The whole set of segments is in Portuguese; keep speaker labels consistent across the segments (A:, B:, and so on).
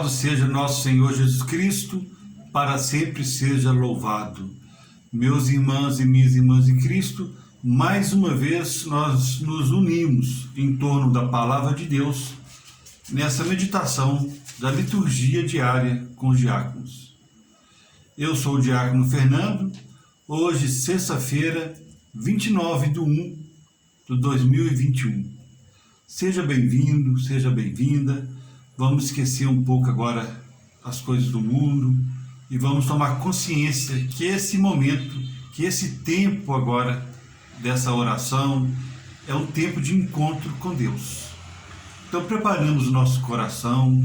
A: Louvado seja nosso Senhor Jesus Cristo, para sempre seja louvado. Meus irmãos e minhas irmãs em Cristo, mais uma vez nós nos unimos em torno da Palavra de Deus, nessa meditação da liturgia diária com os diáconos. Eu sou o diácono Fernando, hoje, sexta-feira, 29/1/2021. Seja bem-vindo, seja bem-vinda. Vamos esquecer um pouco agora as coisas do mundo e vamos tomar consciência que esse momento, que esse tempo agora dessa oração é um tempo de encontro com Deus. Então preparamos o nosso coração,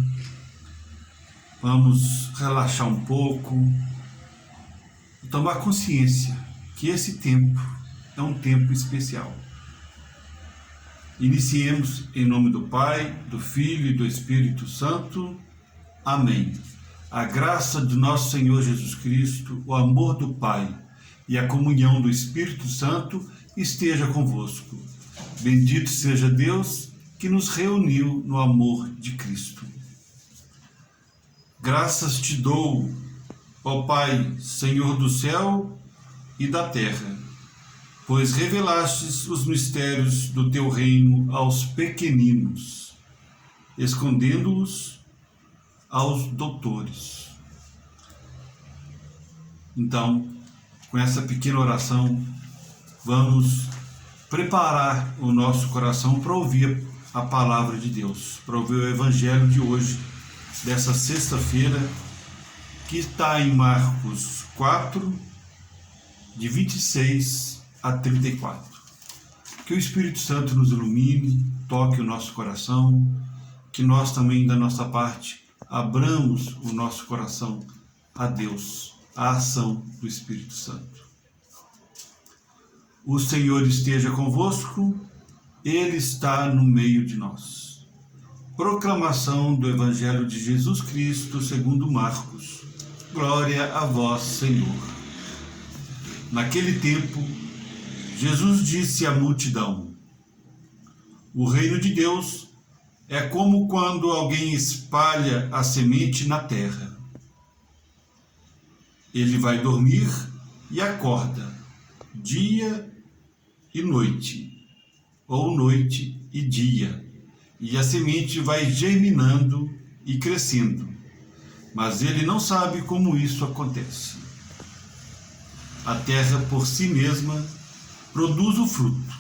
A: vamos relaxar um pouco e tomar consciência que esse tempo é um tempo especial. Iniciemos em nome do Pai, do Filho e do Espírito Santo. Amém. A graça do nosso Senhor Jesus Cristo, o amor do Pai e a comunhão do Espírito Santo esteja convosco. Bendito seja Deus que nos reuniu no amor de Cristo. Graças te dou, ó Pai, Senhor do céu e da terra, pois revelastes os mistérios do teu reino aos pequeninos, escondendo-os aos doutores. Então, com essa pequena oração, vamos preparar o nosso coração para ouvir a palavra de Deus, para ouvir o evangelho de hoje, dessa sexta-feira, que está em Marcos 4, de 26 a 34. Que o Espírito Santo nos ilumine, toque o nosso coração, que nós também, da nossa parte, abramos o nosso coração a Deus, à ação do Espírito Santo. O Senhor esteja convosco, Ele está no meio de nós. Proclamação do Evangelho de Jesus Cristo segundo Marcos. Glória a vós, Senhor. Naquele tempo, Jesus disse à multidão: o reino de Deus é como quando alguém espalha a semente na terra. Ele vai dormir e acorda, dia e noite, ou noite e dia, e a semente vai germinando e crescendo, mas ele não sabe como isso acontece. A terra por si mesma produz o fruto.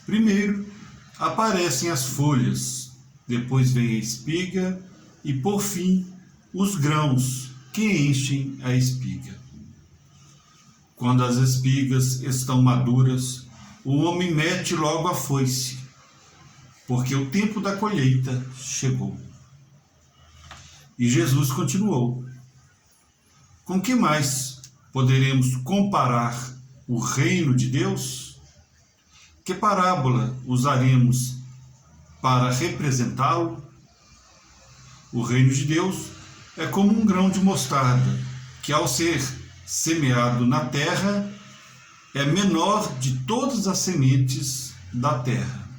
A: Primeiro aparecem as folhas, depois vem a espiga e, por fim, os grãos que enchem a espiga. Quando as espigas estão maduras, o homem mete logo a foice, porque o tempo da colheita chegou. E Jesus continuou: com que mais poderemos comparar o reino de Deus? Que parábola usaremos para representá-lo? O reino de Deus é como um grão de mostarda, que ao ser semeado na terra, é menor de todas as sementes da terra.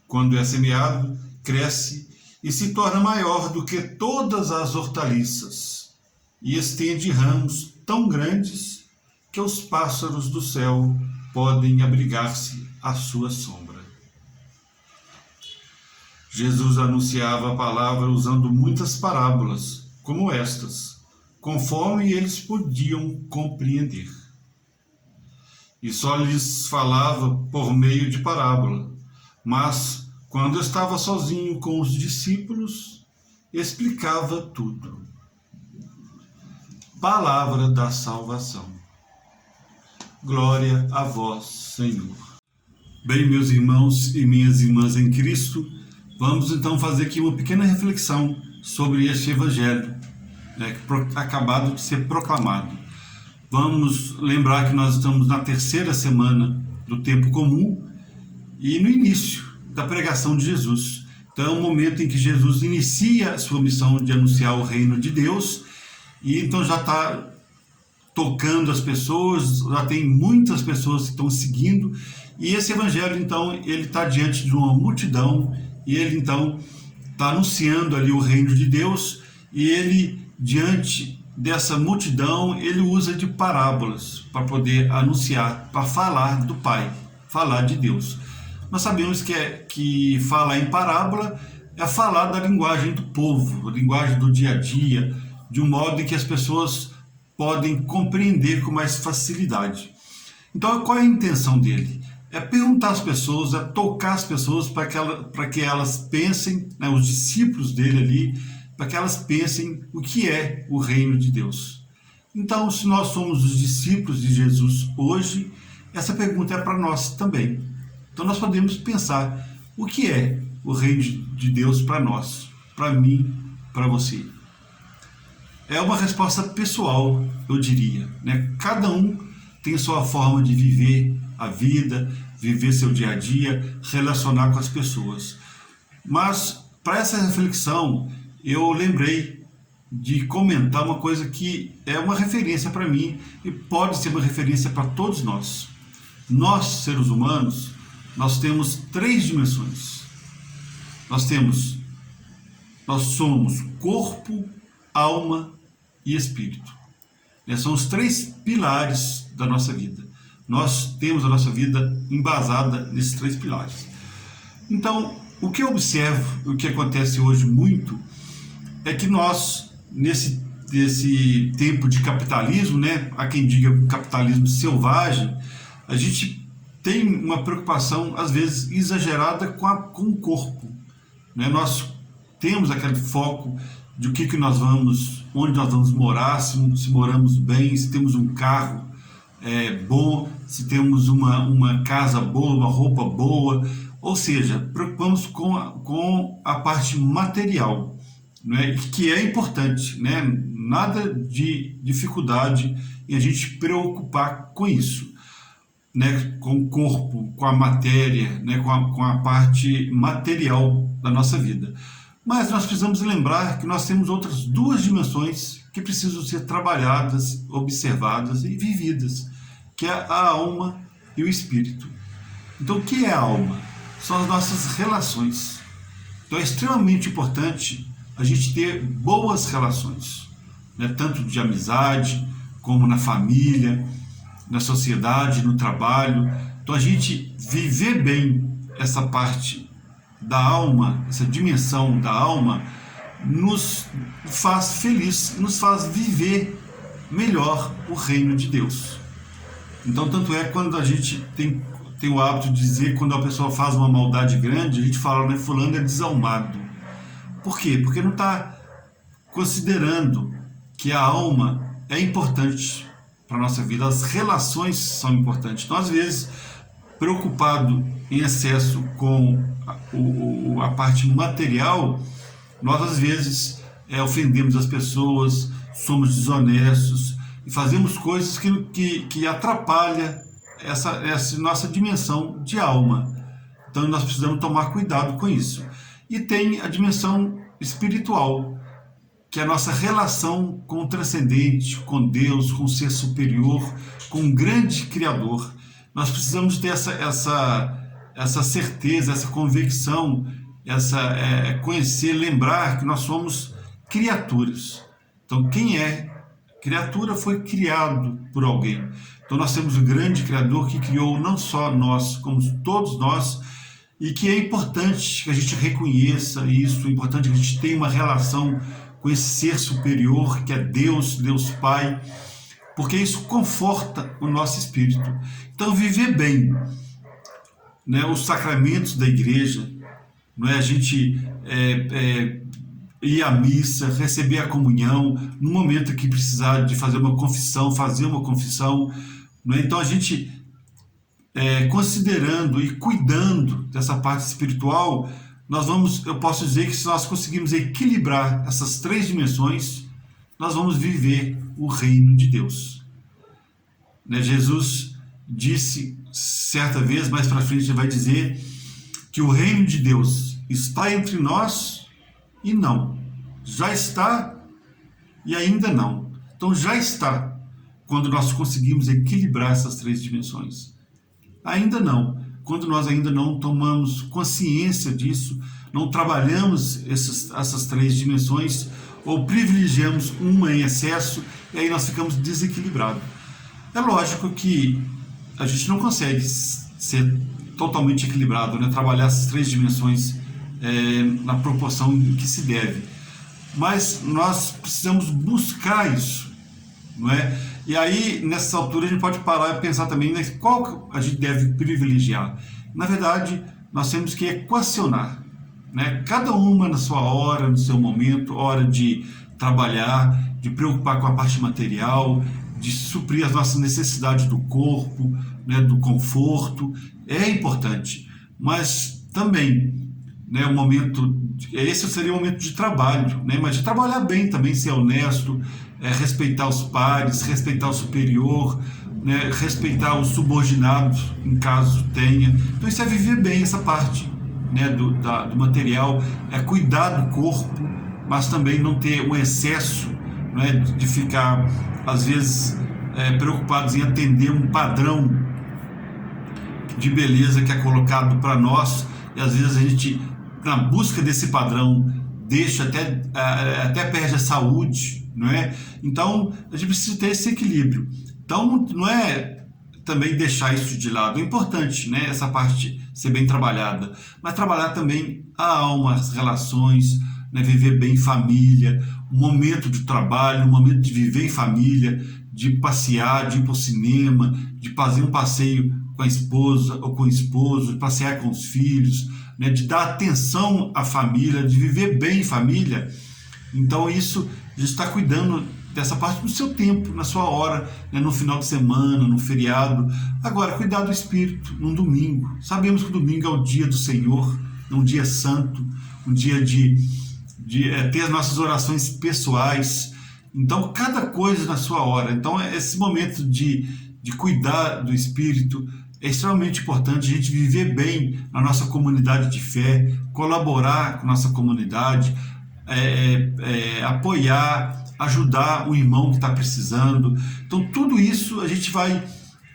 A: Quando é semeado, cresce e se torna maior do que todas as hortaliças, e estende ramos tão grandes que os pássaros do céu podem abrigar-se à sua sombra. Jesus anunciava a palavra usando muitas parábolas, como estas, conforme eles podiam compreender. E só lhes falava por meio de parábola, mas, quando estava sozinho com os discípulos, explicava tudo. Palavra da salvação. Glória a vós, Senhor. Bem, meus irmãos e minhas irmãs em Cristo, vamos então fazer aqui uma pequena reflexão sobre este evangelho, que acabado de ser proclamado. Vamos lembrar que nós estamos na terceira semana do tempo comum e no início da pregação de Jesus. Então é um momento em que Jesus inicia a sua missão de anunciar o reino de Deus, e então já está tocando as pessoas, já tem muitas pessoas que estão seguindo, e esse evangelho então ele está diante de uma multidão, e ele então está anunciando ali o reino de Deus, e ele, diante dessa multidão, ele usa de parábolas para poder anunciar, para falar do Pai, falar de Deus. Nós sabemos que falar em parábola é falar da linguagem do povo, a linguagem do dia a dia, de um modo em que as pessoas podem compreender com mais facilidade. Então, qual é a intenção dele? É perguntar às pessoas, é tocar as pessoas para que elas pensem, né, os discípulos dele ali, para que elas pensem o que é o reino de Deus. Então, se nós somos os discípulos de Jesus hoje, essa pergunta é para nós também. Então, nós podemos pensar o que é o reino de Deus para nós, para mim, para você. É uma resposta pessoal, eu diria, né? Cada um tem sua forma de viver a vida, viver seu dia a dia, relacionar com as pessoas. Mas, para essa reflexão, eu lembrei de comentar uma coisa que é uma referência para mim e pode ser uma referência para todos nós. Nós, seres humanos, nós temos 3 dimensões. Nós somos corpo, alma e espírito. São os 3 pilares da nossa vida. Nós temos a nossa vida embasada nesses 3 pilares. Então, o que eu observo, o que acontece hoje muito, é que nós, nesse tempo de capitalismo, né, há quem diga capitalismo selvagem, a gente tem uma preocupação, às vezes, exagerada com o corpo. Né? Nós temos aquele foco de onde nós vamos morar, se moramos bem, se temos um carro bom, se temos uma casa boa, uma roupa boa, ou seja, preocupamos com a parte material, né, que é importante, né? Nada de dificuldade em a gente preocupar com isso, né? Com o corpo, com a matéria, né? com a parte material da nossa vida. Mas nós precisamos lembrar que nós temos outras 2 dimensões que precisam ser trabalhadas, observadas e vividas, que é a alma e o espírito. Então, o que é a alma? São as nossas relações. Então, é extremamente importante a gente ter boas relações, né? Tanto de amizade, como na família, na sociedade, no trabalho. Então, a gente viver bem essa parte da alma, essa dimensão da alma, nos faz feliz, nos faz viver melhor o reino de Deus. Então, tanto é quando a gente tem o hábito de dizer, quando a pessoa faz uma maldade grande, a gente fala, né, fulano é desalmado. Por quê? Porque não está considerando que a alma é importante para a nossa vida, as relações são importantes. Então, às vezes, preocupado em excesso com a parte material, nós às vezes ofendemos as pessoas, somos desonestos e fazemos coisas que atrapalham essa nossa dimensão de alma. Então nós precisamos tomar cuidado com isso. E tem a dimensão espiritual, que é a nossa relação com o transcendente, com Deus, com o ser superior, com um grande Criador. Nós precisamos ter essa certeza, essa convicção, conhecer, lembrar que nós somos criaturas. Então, quem é criatura foi criado por alguém. Então, nós temos um grande Criador que criou não só nós, como todos nós, e que é importante que a gente reconheça isso, é importante que a gente tenha uma relação com esse ser superior, que é Deus, Deus Pai, porque isso conforta o nosso espírito. Então, viver bem, né, os sacramentos da igreja, não é? A gente ir à missa, receber a comunhão, no momento que precisar de fazer uma confissão, não é? Então, a gente, considerando e cuidando dessa parte espiritual, eu posso dizer que se nós conseguirmos equilibrar essas 3 dimensões, nós vamos viver o reino de Deus. Né? Jesus disse certa vez, mais para frente ele vai dizer que o reino de Deus está entre nós e não. Já está e ainda não. Então já está, quando nós conseguimos equilibrar essas 3 dimensões. Ainda não. Quando nós ainda não tomamos consciência disso, não trabalhamos essas três dimensões ou privilegiamos uma em excesso e aí nós ficamos desequilibrados. É lógico que a gente não consegue ser totalmente equilibrado, né? Trabalhar essas três dimensões na proporção em que se deve. Mas nós precisamos buscar isso, não é? E aí, nessa altura, a gente pode parar e pensar também qual a gente deve privilegiar. Na verdade, nós temos que equacionar, né? Cada uma na sua hora, no seu momento, hora de trabalhar, de preocupar com a parte material, de suprir as nossas necessidades do corpo, né, do conforto, é importante. Mas também, né, esse seria o momento de trabalho, né, mas de trabalhar bem também, ser honesto, respeitar os pares, respeitar o superior, né, respeitar os subordinados, em caso tenha. Então isso é viver bem essa parte, né, do material, é cuidar do corpo, mas também não ter um excesso, né, de ficar, às vezes, preocupados em atender um padrão de beleza que é colocado para nós, e às vezes a gente, na busca desse padrão, deixa até perde a saúde, não é? Então a gente precisa ter esse equilíbrio. Então não é também deixar isso de lado, é importante, né, essa parte ser bem trabalhada, mas trabalhar também a alma, as relações, né, viver bem em família, um momento de trabalho, um momento de viver em família, de passear, de ir para o cinema, de fazer um passeio com a esposa ou com o esposo, de passear com os filhos, né, de dar atenção à família, de viver bem em família. Então isso a gente está cuidando dessa parte do seu tempo, na sua hora, né, no final de semana, no feriado. Agora, cuidar do espírito, num domingo. Sabemos que o domingo é o dia do Senhor, é um dia santo, um dia de ter as nossas orações pessoais. Então, cada coisa na sua hora. Então, esse momento de cuidar do espírito é extremamente importante. A gente viver bem na nossa comunidade de fé, colaborar com a nossa comunidade, apoiar, ajudar o irmão que está precisando. Então, tudo isso a gente vai,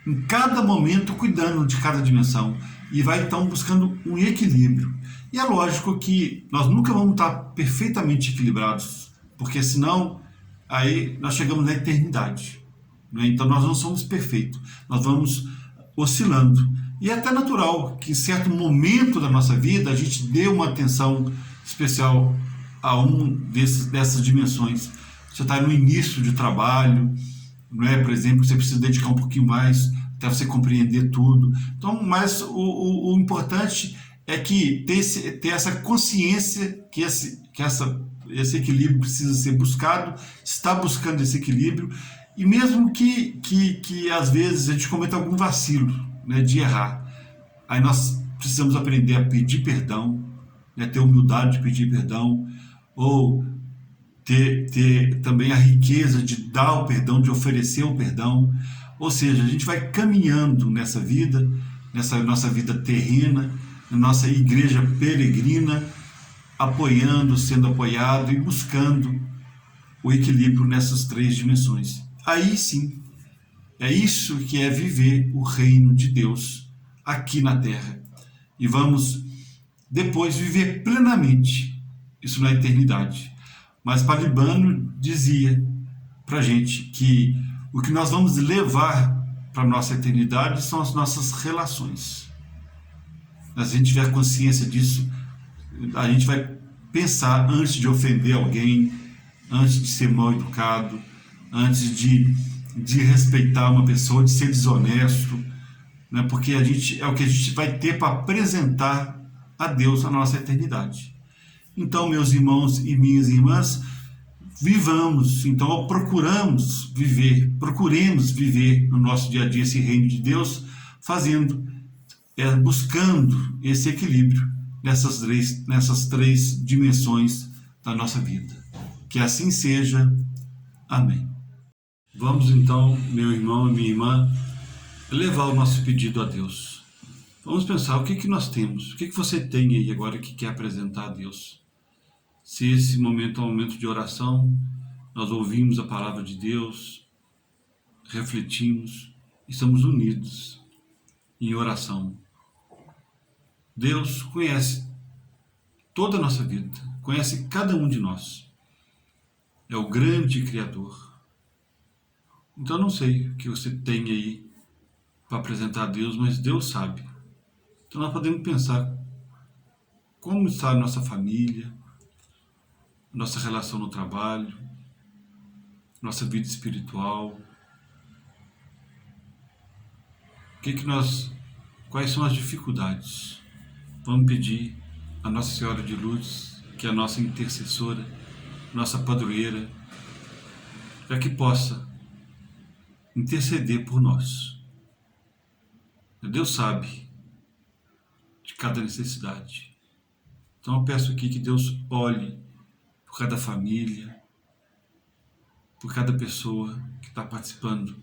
A: em cada momento, cuidando de cada dimensão e vai, então, buscando um equilíbrio. E é lógico que nós nunca vamos estar perfeitamente equilibrados, porque senão aí nós chegamos na eternidade, né? Então nós não somos perfeitos, nós vamos oscilando. E é até natural que em certo momento da nossa vida a gente dê uma atenção especial a dessas dimensões. Você está no início de trabalho, não é? Por exemplo, você precisa dedicar um pouquinho mais até você compreender tudo. Então, mas o importante é que ter essa consciência que esse equilíbrio precisa ser buscado, está buscando esse equilíbrio, e mesmo que às vezes a gente cometa algum vacilo, né, de errar, aí nós precisamos aprender a pedir perdão, né, ter humildade de pedir perdão, ou ter também a riqueza de dar o perdão, de oferecer o perdão. Ou seja, a gente vai caminhando nessa vida, nessa nossa vida terrena, na nossa igreja peregrina, apoiando, sendo apoiado e buscando o equilíbrio nessas três dimensões. Aí sim, é isso que é viver o reino de Deus aqui na Terra. E vamos depois viver plenamente isso na eternidade. Mas Paribano dizia para a gente que o que nós vamos levar para a nossa eternidade são as nossas relações. Se a gente tiver consciência disso, a gente vai pensar antes de ofender alguém, antes de ser mal educado, antes de respeitar uma pessoa, de ser desonesto, né? Porque é o que a gente vai ter para apresentar a Deus na nossa eternidade. Então, meus irmãos e minhas irmãs, vivamos, então procuremos viver no nosso dia a dia esse reino de Deus, buscando esse equilíbrio nessas três dimensões da nossa vida. Que assim seja. Amém. Vamos então, meu irmão e minha irmã, levar o nosso pedido a Deus. Vamos pensar o que nós temos, o que você tem aí agora que quer apresentar a Deus. Se esse momento é um momento de oração, nós ouvimos a palavra de Deus, refletimos, estamos unidos em oração. Deus conhece toda a nossa vida, conhece cada um de nós. É o grande Criador. Então eu não sei o que você tem aí para apresentar a Deus, mas Deus sabe. Então nós podemos pensar como está a nossa família, nossa relação no trabalho, nossa vida espiritual. Quais são as dificuldades? Vamos pedir a Nossa Senhora de Lourdes, que é a nossa intercessora, nossa padroeira, para que possa interceder por nós. Deus sabe de cada necessidade. Então eu peço aqui que Deus olhe por cada família, por cada pessoa que está participando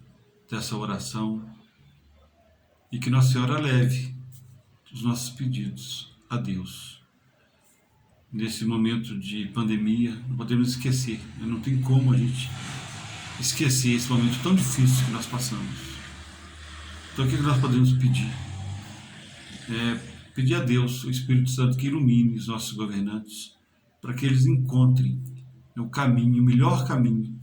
A: dessa oração, e que Nossa Senhora leve os nossos pedidos a Deus. Nesse momento de pandemia, não podemos esquecer, não tem como a gente esquecer esse momento tão difícil que nós passamos. Então o que nós podemos pedir? Pedir a Deus, o Espírito Santo, que ilumine os nossos governantes, para que eles encontrem o caminho, o melhor caminho,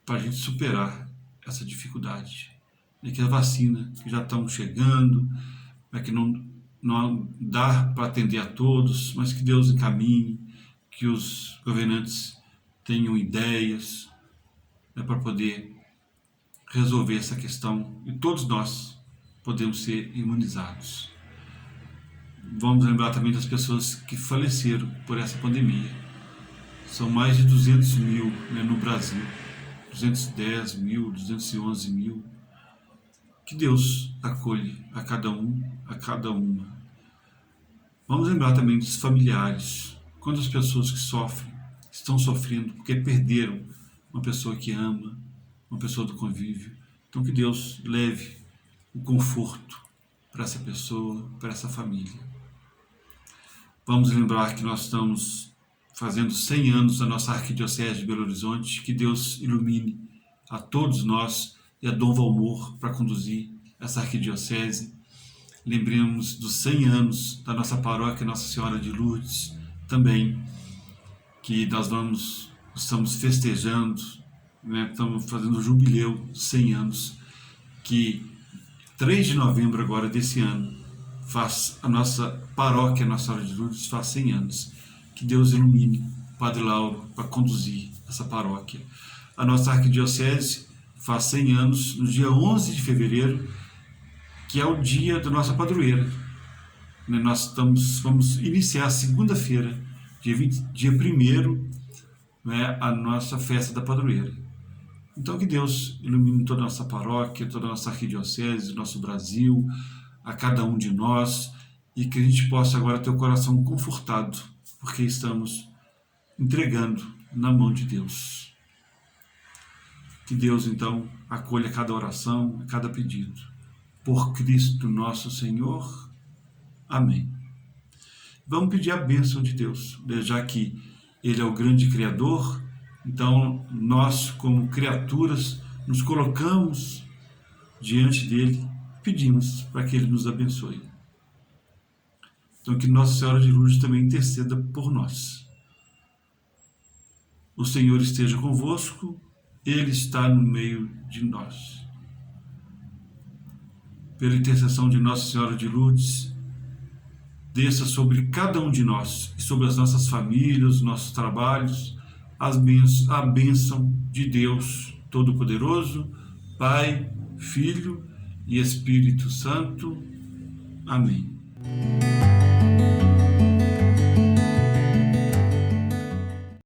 A: para a gente superar essa dificuldade. E que a vacina, que já estão chegando, que não dá para atender a todos, mas que Deus encaminhe, que os governantes tenham ideias para poder resolver essa questão, e todos nós podemos ser imunizados. Vamos lembrar também das pessoas que faleceram por essa pandemia. São mais de 200 mil no Brasil, 210 mil, 211 mil. Que Deus acolhe a cada um, a cada uma. Vamos lembrar também dos familiares. Quantas pessoas que sofrem, estão sofrendo porque perderam uma pessoa que ama, uma pessoa do convívio. Então que Deus leve o conforto para essa pessoa, para essa família. Vamos lembrar que nós estamos fazendo 100 anos da nossa Arquidiocese de Belo Horizonte. Que Deus ilumine a todos nós e a Dom Valmor para conduzir essa arquidiocese. Lembremos dos 100 anos da nossa paróquia Nossa Senhora de Lourdes, também, que nós estamos festejando, estamos fazendo o jubileu, 100 anos, que 3 de novembro agora desse ano, a nossa paróquia Nossa Senhora de Lourdes faz 100 anos. Que Deus ilumine o Padre Lauro para conduzir essa paróquia. A nossa arquidiocese faz 100 anos, no dia 11 de fevereiro, que é o dia da nossa padroeira. Nós vamos iniciar segunda-feira, dia 1º, a nossa festa da padroeira. Então que Deus ilumine toda a nossa paróquia, toda a nossa arquidiocese, nosso Brasil, a cada um de nós, e que a gente possa agora ter o coração confortado, porque estamos entregando na mão de Deus. Que Deus, então, acolha cada oração, cada pedido. Por Cristo nosso Senhor. Amém. Vamos pedir a bênção de Deus, já que Ele é o grande Criador. Então, nós, como criaturas, nos colocamos diante dEle, pedimos para que Ele nos abençoe. Então, que Nossa Senhora de Lourdes também interceda por nós. O Senhor esteja convosco. Ele está no meio de nós. Pela intercessão de Nossa Senhora de Lourdes, desça sobre cada um de nós e sobre as nossas famílias, os nossos trabalhos, a bênção de Deus Todo-Poderoso, Pai, Filho e Espírito Santo. Amém.